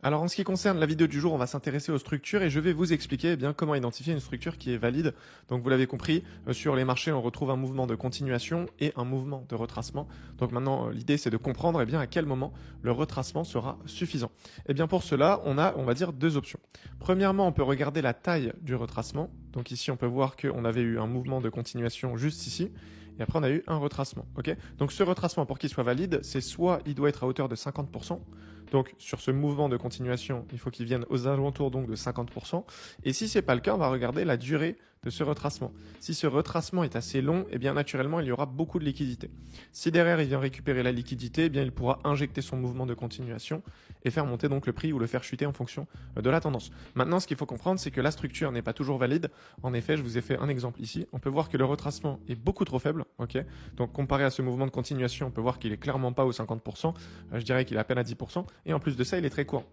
Alors en ce qui concerne la vidéo du jour, on va s'intéresser aux structures et je vais vous expliquer eh bien, comment identifier une structure qui est valide. Donc vous l'avez compris, sur les marchés, on retrouve un mouvement de continuation et un mouvement de retracement. Donc maintenant, l'idée c'est de comprendre eh bien, à quel moment le retracement sera suffisant. Et bien pour cela, on a, on va dire, deux options. Premièrement, on peut regarder la taille du retracement. Donc ici, on peut voir qu'on avait eu un mouvement de continuation juste ici. Et après, on a eu un retracement. Ok. Donc ce retracement, pour qu'il soit valide, c'est soit il doit être à hauteur de 50%. Donc sur ce mouvement de continuation, il faut qu'il vienne aux alentours donc de 50%. Et si ce n'est pas le cas, on va regarder la durée de ce retracement. Si ce retracement est assez long, eh bien naturellement, il y aura beaucoup de liquidité. Si derrière, il vient récupérer la liquidité, eh bien, il pourra injecter son mouvement de continuation et faire monter donc le prix ou le faire chuter en fonction de la tendance. Maintenant, ce qu'il faut comprendre, c'est que la structure n'est pas toujours valide. En effet, je vous ai fait un exemple ici. On peut voir que le retracement est beaucoup trop faible. Ok. Donc comparé à ce mouvement de continuation, on peut voir qu'il est clairement pas aux 50%. Je dirais qu'il est à peine à 10%. Et en plus de ça, il est très court.